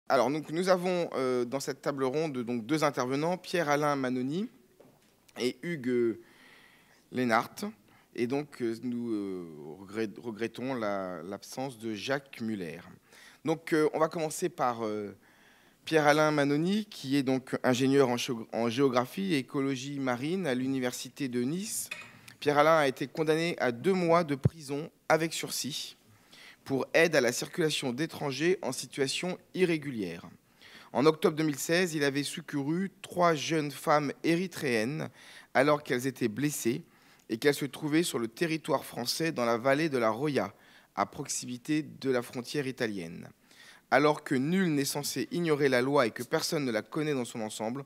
Alors, donc, nous avons dans cette table ronde donc, deux intervenants, Pierre-Alain Manoni et Hugues Lénart. Et donc, nous regrettons l'absence de Jacques Muller. Donc, on va commencer par Pierre-Alain Manoni, qui est donc ingénieur en géographie et écologie marine à l'Université de Nice. Pierre-Alain a été condamné à 2 mois de prison avec sursis pour aide à la circulation d'étrangers en situation irrégulière. En octobre 2016, il avait secouru 3 jeunes femmes érythréennes alors qu'elles étaient blessées et qu'elles se trouvaient sur le territoire français dans la vallée de la Roya, à proximité de la frontière italienne. Alors que nul n'est censé ignorer la loi et que personne ne la connaît dans son ensemble,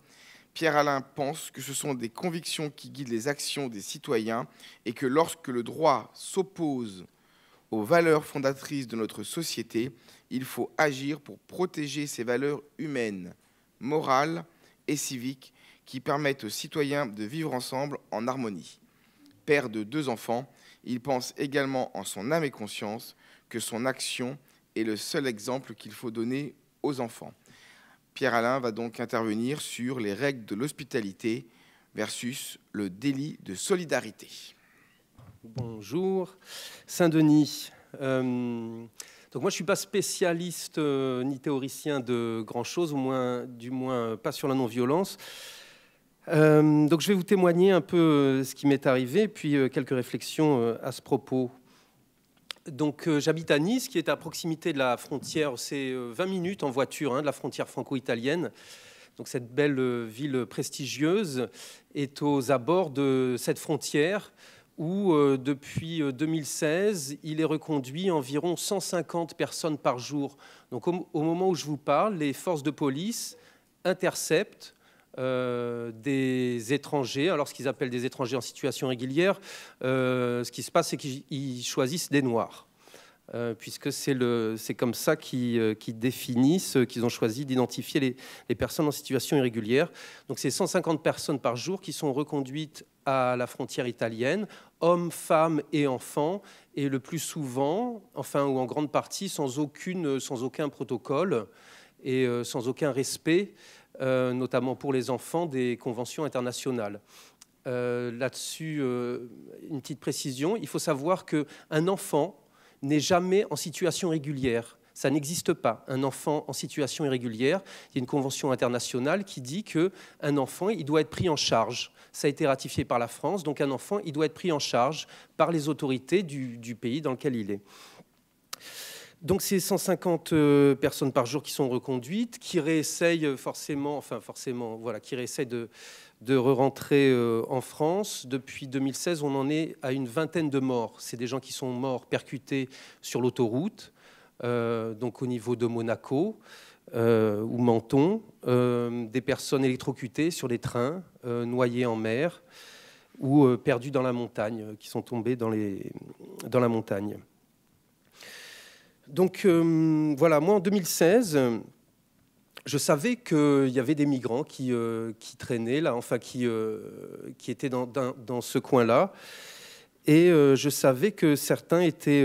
Pierre-Alain pense que ce sont des convictions qui guident les actions des citoyens et que lorsque le droit s'oppose aux valeurs fondatrices de notre société, il faut agir pour protéger ces valeurs humaines, morales et civiques qui permettent aux citoyens de vivre ensemble en harmonie. Père de 2 enfants, il pense également en son âme et conscience que son action est le seul exemple qu'il faut donner aux enfants. Pierre-Alain va donc intervenir sur les règles de l'hospitalité versus le délit de solidarité. Bonjour, Saint-Denis. Donc moi, je ne suis pas spécialiste ni théoricien de grand-chose, du moins pas sur la non-violence. Donc je vais vous témoigner un peu ce qui m'est arrivé, puis quelques réflexions à ce propos. Donc j'habite à Nice, qui est à proximité de la frontière, c'est 20 minutes en voiture de la frontière franco-italienne. Donc cette belle ville prestigieuse est aux abords de cette frontière où depuis 2016, il est reconduit environ 150 personnes par jour. Donc au moment où je vous parle, les forces de police interceptent des étrangers, alors ce qu'ils appellent des étrangers en situation régulière, ce qui se passe, c'est qu'ils choisissent des Noirs. Puisque c'est comme ça qu'ils définissent, qu'ils ont choisi d'identifier les personnes en situation irrégulière. Donc c'est 150 personnes par jour qui sont reconduites à la frontière italienne, hommes, femmes et enfants, et le plus souvent, enfin ou en grande partie, sans aucun protocole et sans aucun respect, notamment pour les enfants, des conventions internationales. Là-dessus, une petite précision, il faut savoir qu'un enfant n'est jamais en situation régulière. Ça n'existe pas, un enfant en situation irrégulière. Il y a une convention internationale qui dit qu'un enfant, il doit être pris en charge. Ça a été ratifié par la France, donc un enfant, il doit être pris en charge par les autorités du pays dans lequel il est. Donc ces 150 personnes par jour qui sont reconduites, qui réessayent qui réessayent de re-rentrer en France. Depuis 2016, on en est à une vingtaine de morts. C'est des gens qui sont morts percutés sur l'autoroute, donc au niveau de Monaco ou Menton, des personnes électrocutées sur les trains, noyées en mer ou perdues dans la montagne, qui sont tombées dans la montagne. Donc voilà, moi en 2016, je savais qu'il y avait des migrants qui traînaient là, enfin qui étaient dans ce coin-là, et je savais que certains étaient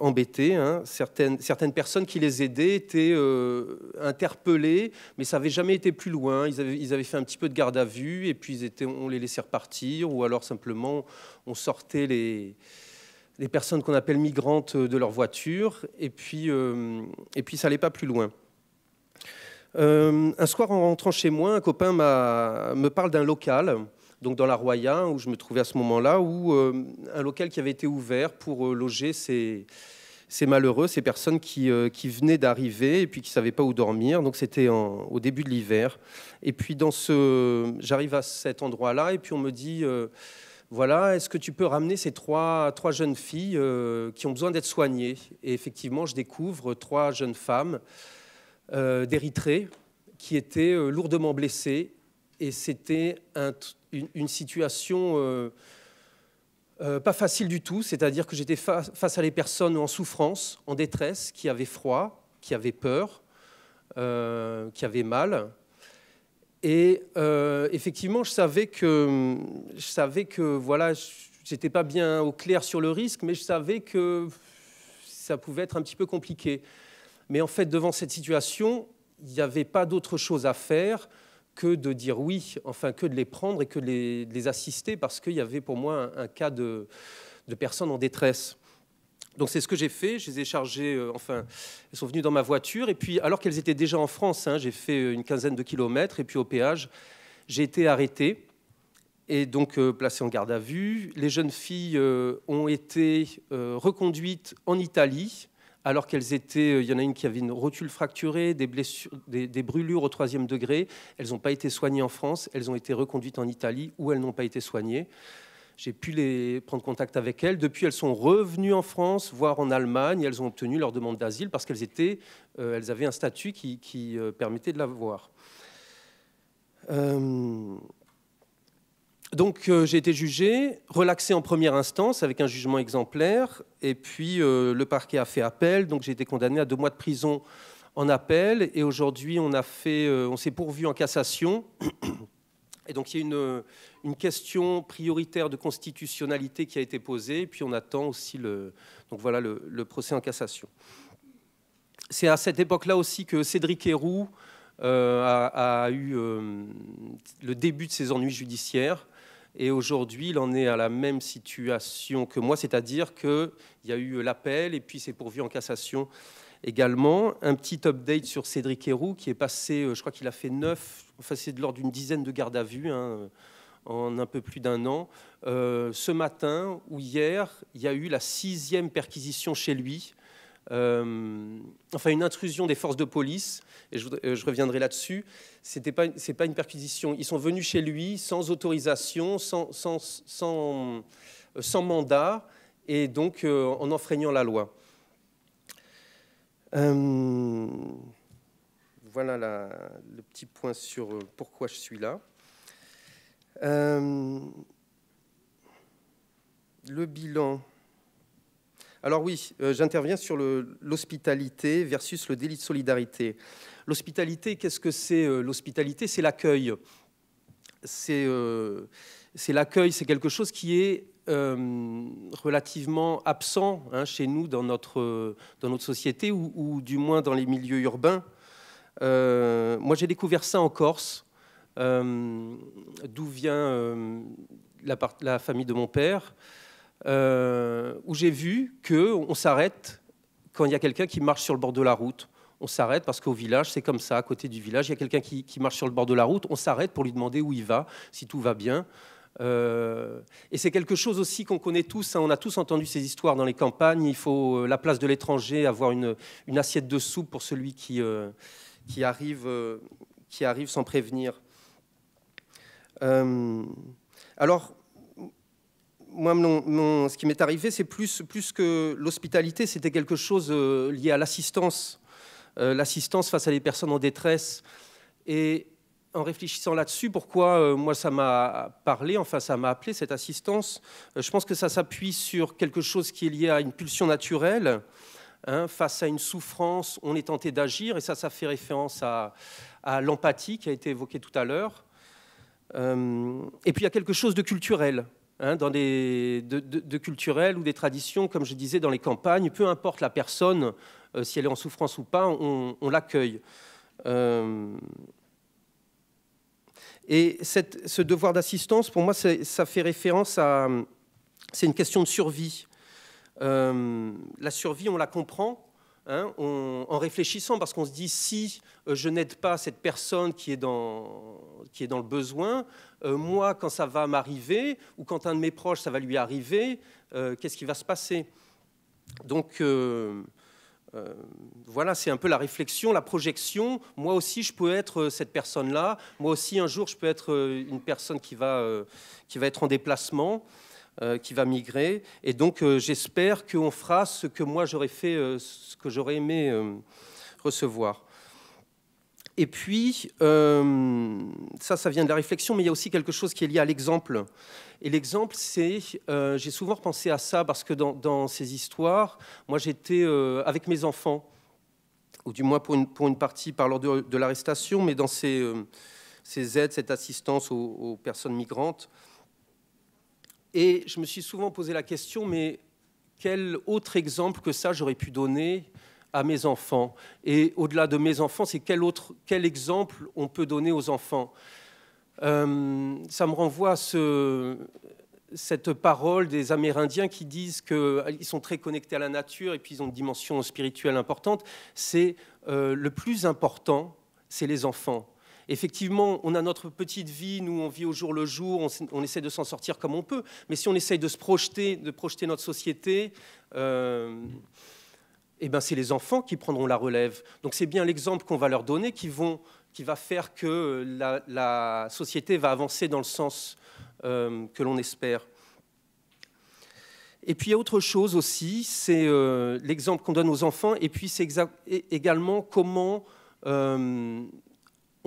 embêtés, certaines personnes qui les aidaient étaient interpellées, mais ça n'avait jamais été plus loin. Ils avaient fait un petit peu de garde à vue, et puis on les laissait repartir, ou alors simplement on sortait les personnes qu'on appelle migrantes de leur voiture, et puis ça n'allait pas plus loin. Un soir, en rentrant chez moi, un copain me parle d'un local, donc dans la Roya, où je me trouvais à ce moment-là, un local qui avait été ouvert pour loger ces malheureux, ces personnes qui venaient d'arriver et puis qui ne savaient pas où dormir. Donc c'était au début de l'hiver. Et puis j'arrive à cet endroit-là, et puis on me dit... Voilà, est-ce que tu peux ramener ces trois jeunes filles qui ont besoin d'être soignées? Et effectivement, je découvre 3 jeunes femmes d'Érythrée qui étaient lourdement blessées. Et c'était une situation pas facile du tout. C'est-à-dire que j'étais face à des personnes en souffrance, en détresse, qui avaient froid, qui avaient peur, qui avaient mal. Et effectivement, je savais que voilà, j'étais pas bien au clair sur le risque, mais je savais que ça pouvait être un petit peu compliqué. Mais en fait, devant cette situation, il n'y avait pas d'autre chose à faire que de dire oui, enfin que de les prendre et que de les assister, parce qu'il y avait pour moi un cas de personnes en détresse. Donc c'est ce que j'ai fait, je les ai chargées, enfin, elles sont venues dans ma voiture, et puis alors qu'elles étaient déjà en France, hein, j'ai fait une quinzaine de kilomètres, et puis au péage, j'ai été arrêté, et donc placé en garde à vue. Les jeunes filles ont été reconduites en Italie, alors qu'elles étaient, il y en a une qui avait une rotule fracturée, des blessures, des brûlures au 3e degré. Elles n'ont pas été soignées en France, elles ont été reconduites en Italie, où elles n'ont pas été soignées. J'ai pu prendre contact avec elles. Depuis, elles sont revenues en France, voire en Allemagne. Elles ont obtenu leur demande d'asile parce qu'elles avaient un statut qui permettait de l'avoir. Donc, j'ai été jugé, relaxé en première instance avec un jugement exemplaire. Et puis, le parquet a fait appel. Donc, j'ai été condamné à 2 mois de prison en appel. Et aujourd'hui, on s'est pourvu en cassation. Et donc, il y a une question prioritaire de constitutionnalité qui a été posée, et puis on attend aussi le procès en cassation. C'est à cette époque-là aussi que Cédric Herrou a eu le début de ses ennuis judiciaires, et aujourd'hui, il en est à la même situation que moi, c'est-à-dire qu'il y a eu l'appel, et puis c'est pourvu en cassation également. Un petit update sur Cédric Herrou qui est passé, je crois qu'il a fait 9, enfin c'est de l'ordre d'une dizaine de gardes à vue, hein, en un peu plus d'1 an. Ce matin ou hier, il y a eu la 6e perquisition chez lui, enfin une intrusion des forces de police, et je reviendrai là-dessus. C'est pas une perquisition, ils sont venus chez lui sans autorisation, sans mandat, et donc en enfreignant la loi. Voilà le petit point sur pourquoi je suis là. Le bilan. Alors oui, j'interviens sur l'hospitalité versus le délit de solidarité. L'hospitalité, qu'est-ce que c'est? L'hospitalité, c'est l'accueil. C'est l'accueil, c'est quelque chose qui est relativement absent, hein, chez nous, dans notre société, ou du moins dans les milieux urbains. Moi, j'ai découvert ça en Corse, d'où vient la famille de mon père, où j'ai vu qu'on s'arrête quand il y a quelqu'un qui marche sur le bord de la route. On s'arrête parce qu'au village, c'est comme ça, à côté du village, il y a quelqu'un qui marche sur le bord de la route, on s'arrête pour lui demander où il va, si tout va bien. Et c'est quelque chose aussi qu'on connaît tous, hein, on a tous entendu ces histoires dans les campagnes. Il faut la place de l'étranger, avoir une assiette de soupe pour celui qui arrive sans prévenir. Alors, moi, ce qui m'est arrivé, c'est plus que l'hospitalité, c'était quelque chose lié à l'assistance. L'assistance face à des personnes en détresse. Et en réfléchissant là-dessus, pourquoi moi ça m'a parlé, enfin ça m'a appelé cette assistance, je pense que ça s'appuie sur quelque chose qui est lié à une pulsion naturelle. Hein, face à une souffrance, on est tenté d'agir, et ça fait référence à l'empathie qui a été évoquée tout à l'heure. Et puis il y a quelque chose de culturel, hein, de culturel ou des traditions, comme je disais, dans les campagnes, peu importe la personne, si elle est en souffrance ou pas, on l'accueille. Et ce devoir d'assistance, pour moi, ça fait référence à... C'est une question de survie. La survie, on la comprend, hein, en réfléchissant, parce qu'on se dit, si je n'aide pas cette personne qui est dans le besoin, moi, quand ça va m'arriver, ou quand un de mes proches, ça va lui arriver, qu'est-ce qui va se passer? Donc... voilà, c'est un peu la réflexion, la projection. Moi aussi, je peux être cette personne-là. Moi aussi, un jour, je peux être une personne qui va être en déplacement, qui va migrer. Et donc, j'espère qu'on fera ce que moi, j'aurais fait, ce que j'aurais aimé recevoir. Et puis, ça vient de la réflexion, mais il y a aussi quelque chose qui est lié à l'exemple. Et l'exemple, c'est, j'ai souvent repensé à ça, parce que dans ces histoires, moi j'étais avec mes enfants, ou du moins pour une partie par l'ordre de l'arrestation, mais dans ces aides, cette assistance aux personnes migrantes. Et je me suis souvent posé la question, mais quel autre exemple que ça j'aurais pu donner à mes enfants? Et au-delà de mes enfants, c'est quel exemple on peut donner aux enfants? Ça me renvoie à cette parole des Amérindiens qui disent qu'ils sont très connectés à la nature et puis ils ont une dimension spirituelle importante. C'est le plus important, c'est les enfants. Effectivement, on a notre petite vie, nous on vit au jour le jour, on essaie de s'en sortir comme on peut, mais si on essaye de projeter notre société, eh ben c'est les enfants qui prendront la relève. Donc c'est bien l'exemple qu'on va leur donner qui va faire que la société va avancer dans le sens que l'on espère. Et puis il y a autre chose aussi, c'est l'exemple qu'on donne aux enfants, et puis c'est également comment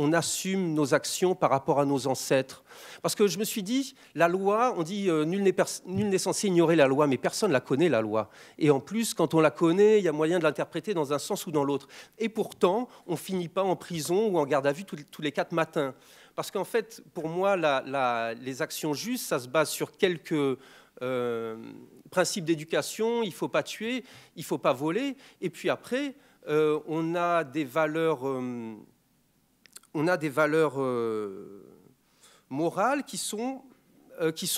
on assume nos actions par rapport à nos ancêtres. Parce que je me suis dit, la loi, on dit nul n'est censé ignorer la loi, mais personne ne la connaît, la loi. Et en plus, quand on la connaît, il y a moyen de l'interpréter dans un sens ou dans l'autre. Et pourtant, on ne finit pas en prison ou en garde à vue tous les 4 matins. Parce qu'en fait, pour moi, les actions justes, ça se base sur quelques principes d'éducation. Il ne faut pas tuer, il ne faut pas voler. Et puis après, on a des valeurs... morales qui sont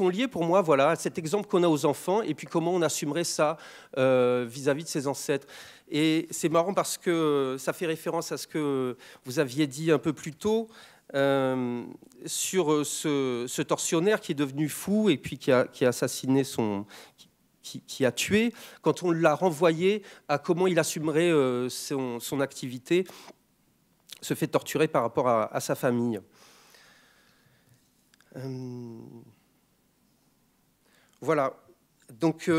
liées pour moi à cet exemple qu'on a aux enfants et puis comment on assumerait ça vis-à-vis de ses ancêtres. Et c'est marrant parce que ça fait référence à ce que vous aviez dit un peu plus tôt sur ce tortionnaire qui est devenu fou et puis qui a assassiné qui a tué, quand on l'a renvoyé à comment il assumerait son activité, se fait torturer par rapport à sa famille. Voilà. Donc,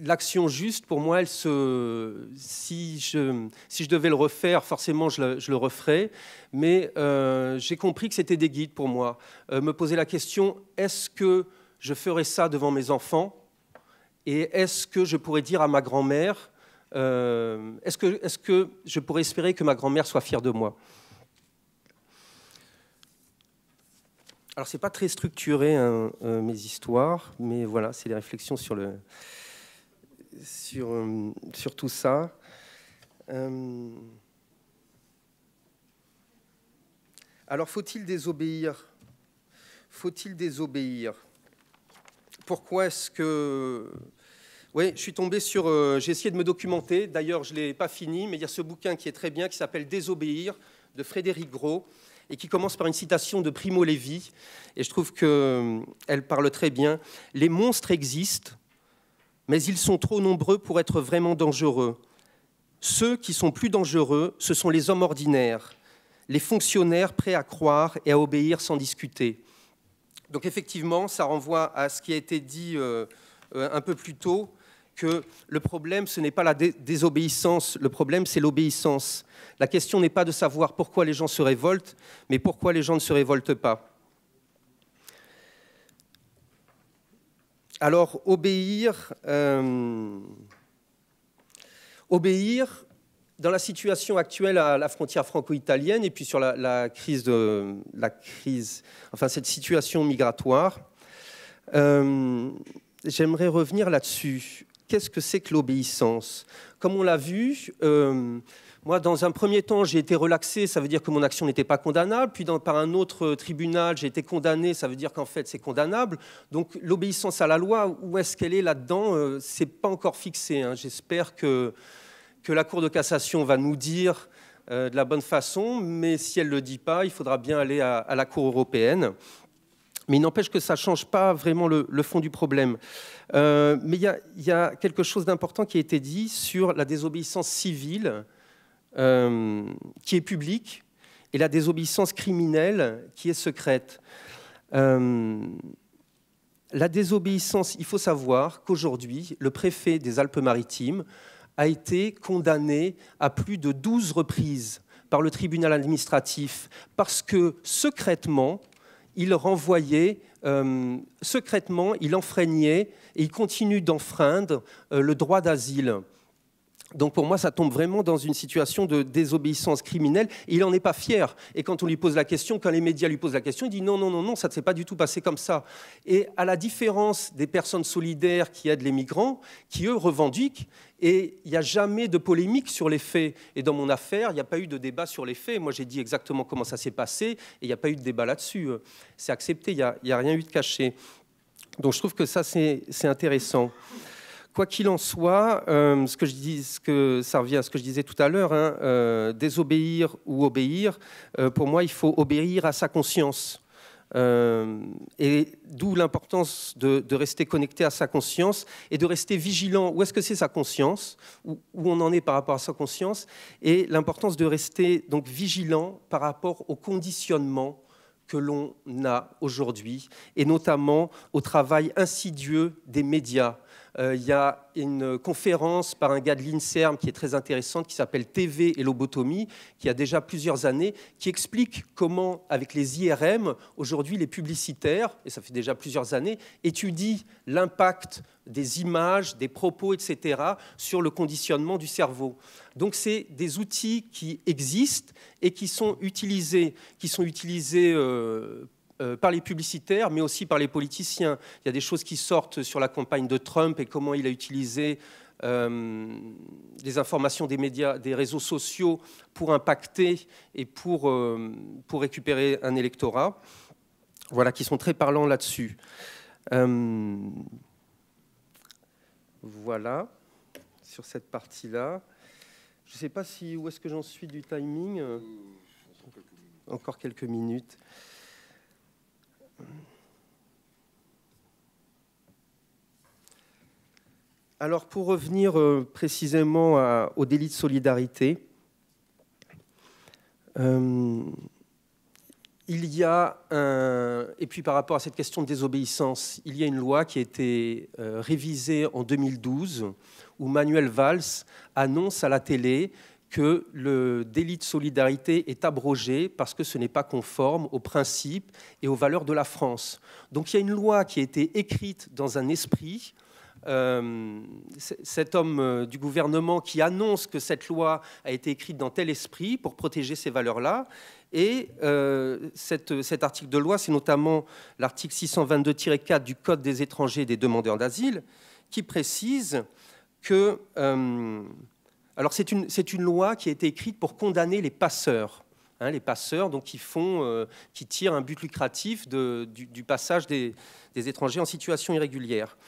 l'action juste, pour moi, si je devais le refaire, forcément, je le referais. Mais j'ai compris que c'était des guides pour moi. Me poser la question, est-ce que je ferais ça devant mes enfants? Et est-ce que je pourrais dire à ma grand-mère, est-ce que je pourrais espérer que ma grand-mère soit fière de moi? Alors, ce n'est pas très structuré, hein, mes histoires, mais voilà, c'est des réflexions sur tout ça. Alors, faut-il désobéir? Faut-il désobéir? Pourquoi est-ce que... Oui, je suis tombé sur... j'ai essayé de me documenter. D'ailleurs, je ne l'ai pas fini, mais il y a ce bouquin qui est très bien, qui s'appelle « Désobéir » de Frédéric Gros, et qui commence par une citation de Primo Levi. Et je trouve qu'elle parle très bien. « Les monstres existent, mais ils sont trop nombreux pour être vraiment dangereux. Ceux qui sont plus dangereux, ce sont les hommes ordinaires, les fonctionnaires prêts à croire et à obéir sans discuter. » Donc effectivement, ça renvoie à ce qui a été dit un peu plus tôt, que le problème, ce n'est pas la désobéissance, le problème, c'est l'obéissance. La question n'est pas de savoir pourquoi les gens se révoltent, mais pourquoi les gens ne se révoltent pas. Alors, obéir, dans la situation actuelle à la frontière franco-italienne et puis sur cette situation migratoire, j'aimerais revenir là-dessus. Qu'est-ce que c'est que l'obéissance? Comme on l'a vu, moi, dans un premier temps, j'ai été relaxé, ça veut dire que mon action n'était pas condamnable. Puis, par un autre tribunal, j'ai été condamné, ça veut dire qu'en fait, c'est condamnable. Donc, l'obéissance à la loi, où est-ce qu'elle est là-dedans? C'est pas encore fixé, hein. J'espère que la Cour de cassation va nous dire de la bonne façon, mais si elle ne le dit pas, il faudra bien aller à la Cour européenne. Mais il n'empêche que ça ne change pas vraiment le fond du problème. Mais il y a quelque chose d'important qui a été dit sur la désobéissance civile qui est publique et la désobéissance criminelle qui est secrète. La désobéissance, il faut savoir qu'aujourd'hui, le préfet des Alpes-Maritimes a été condamné à plus de 12 reprises par le tribunal administratif parce que secrètement, il renvoyait, secrètement, il enfreignait et il continue d'enfreindre le droit d'asile. Donc pour moi, ça tombe vraiment dans une situation de désobéissance criminelle. Et il n'en est pas fier. Et quand on lui pose la question, quand les médias lui posent la question, il dit non, non, non, non, ça ne s'est pas du tout passé comme ça. Et à la différence des personnes solidaires qui aident les migrants, qui eux revendiquent, et il n'y a jamais de polémique sur les faits. Et dans mon affaire, il n'y a pas eu de débat sur les faits. Moi, j'ai dit exactement comment ça s'est passé, et il n'y a pas eu de débat là-dessus. C'est accepté, il n'y a rien eu de caché. Donc je trouve que ça, c'est intéressant. Quoi qu'il en soit, ça revient à ce que je disais tout à l'heure, hein, désobéir ou obéir, pour moi, il faut obéir à sa conscience. Et d'où l'importance de rester connecté à sa conscience et de rester vigilant. Où est-ce que c'est sa conscience? Où on en est par rapport à sa conscience? Et l'importance de rester donc vigilant par rapport au conditionnement que l'on a aujourd'hui, et notamment au travail insidieux des médias. Il y a une conférence par un gars de l'INSERM qui est très intéressante, qui s'appelle TV et lobotomie, qui a déjà plusieurs années, qui explique comment, avec les IRM, aujourd'hui les publicitaires, et ça fait déjà plusieurs années, étudient l'impact des images, des propos, etc., sur le conditionnement du cerveau. Donc c'est des outils qui existent et qui sont utilisés par les publicitaires, mais aussi par les politiciens. Il y a des choses qui sortent sur la campagne de Trump et comment il a utilisé les informations des médias, des réseaux sociaux pour impacter et pour récupérer un électorat. Voilà, qui sont très parlants là-dessus. Voilà, sur cette partie-là. Je ne sais pas où est-ce que j'en suis du timing. Encore quelques minutes. Alors, pour revenir précisément au délit de solidarité, il y a et puis par rapport à cette question de désobéissance, il y a une loi qui a été révisée en 2012, où Manuel Valls annonce à la télé que le délit de solidarité est abrogé parce que ce n'est pas conforme aux principes et aux valeurs de la France. Donc il y a une loi qui a été écrite dans un esprit. Cet homme du gouvernement qui annonce que cette loi a été écrite dans tel esprit pour protéger ces valeurs-là. Et cet article de loi, c'est notamment l'article 622-4 du Code des étrangers et des demandeurs d'asile, qui précise que... alors c'est une loi qui a été écrite pour condamner les passeurs. Les passeurs donc, qui tirent un but lucratif du passage des étrangers en situation irrégulière.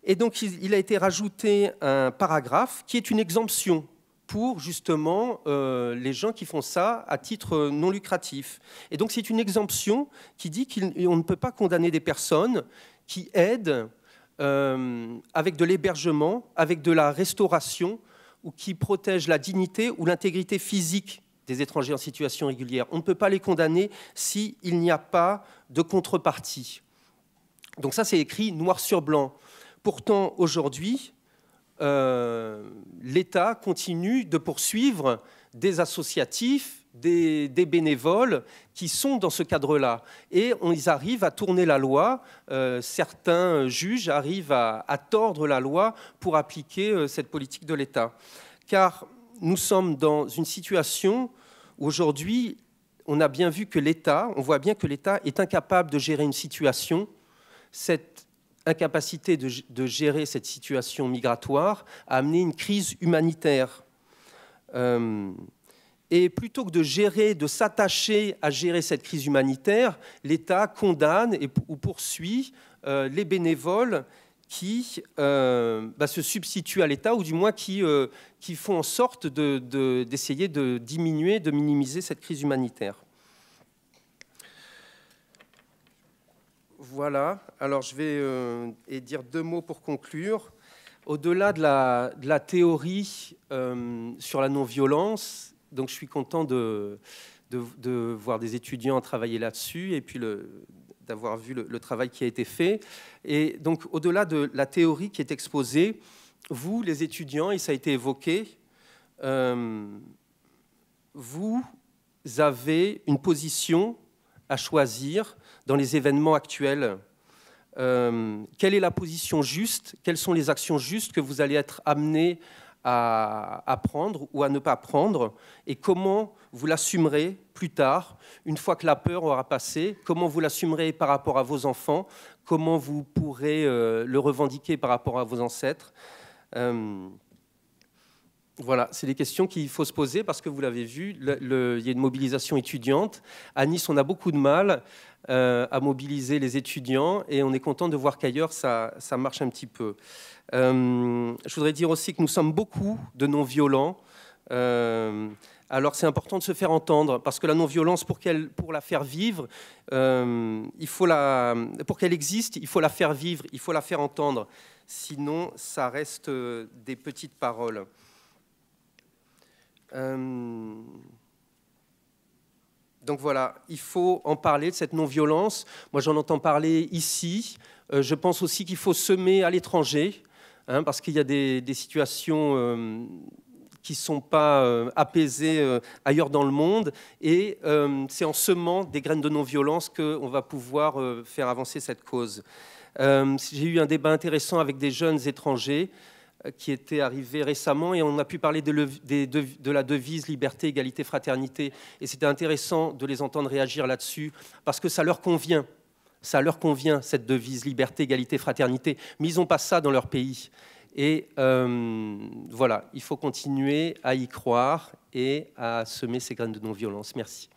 Et donc il a été rajouté un paragraphe qui est une exemption pour justement les gens qui font ça à titre non lucratif. Et donc c'est une exemption qui dit qu'on ne peut pas condamner des personnes qui aident avec de l'hébergement, avec de la restauration, ou qui protègent la dignité ou l'intégrité physique des étrangers en situation régulière. On ne peut pas les condamner s'il n'y a pas de contrepartie. Donc ça, c'est écrit noir sur blanc. Pourtant, aujourd'hui, l'État continue de poursuivre des associatifs, des bénévoles qui sont dans ce cadre-là. Et ils arrivent à tourner la loi. Certains juges arrivent à tordre la loi pour appliquer cette politique de l'État. Car nous sommes dans une situation où aujourd'hui, on voit bien que l'État est incapable de gérer une situation. Cette incapacité de gérer cette situation migratoire a amené une crise humanitaire. Et plutôt que de s'attacher à gérer cette crise humanitaire, l'État condamne ou poursuit les bénévoles qui se substituent à l'État, ou du moins qui font en sorte d'essayer de diminuer, de minimiser cette crise humanitaire. Voilà, alors je vais dire deux mots pour conclure. Au-delà de la théorie sur la non-violence, donc je suis content de voir des étudiants travailler là-dessus et puis d'avoir vu le travail qui a été fait. Et donc au-delà de la théorie qui est exposée, vous, les étudiants, et ça a été évoqué, vous avez une position à choisir dans les événements actuels. Quelle est la position juste? Quelles sont les actions justes que vous allez être amenés à prendre ou à ne pas prendre, et comment vous l'assumerez plus tard, une fois que la peur aura passé, comment vous l'assumerez par rapport à vos enfants, comment vous pourrez le revendiquer par rapport à vos ancêtres. Voilà, c'est des questions qu'il faut se poser parce que vous l'avez vu, il y a une mobilisation étudiante. À Nice, on a beaucoup de mal à mobiliser les étudiants et on est content de voir qu'ailleurs, ça marche un petit peu. Je voudrais dire aussi que nous sommes beaucoup de non-violents. Alors c'est important de se faire entendre parce que la non-violence, pour la faire vivre, pour qu'elle existe, il faut la faire vivre, il faut la faire entendre. Sinon, ça reste des petites paroles. Donc voilà, il faut en parler de cette non-violence. Moi, j'en entends parler ici. Je pense aussi qu'il faut semer à l'étranger, hein, parce qu'il y a des situations qui ne sont pas apaisées ailleurs dans le monde. Et c'est en semant des graines de non-violence qu'on va pouvoir faire avancer cette cause. J'ai eu un débat intéressant avec des jeunes étrangers qui était arrivé récemment et on a pu parler de la devise liberté, égalité, fraternité. Et c'était intéressant de les entendre réagir là-dessus parce que ça leur convient. Ça leur convient, cette devise liberté, égalité, fraternité. Mais ils n'ont pas ça dans leur pays. Et voilà, il faut continuer à y croire et à semer ces graines de non-violence. Merci.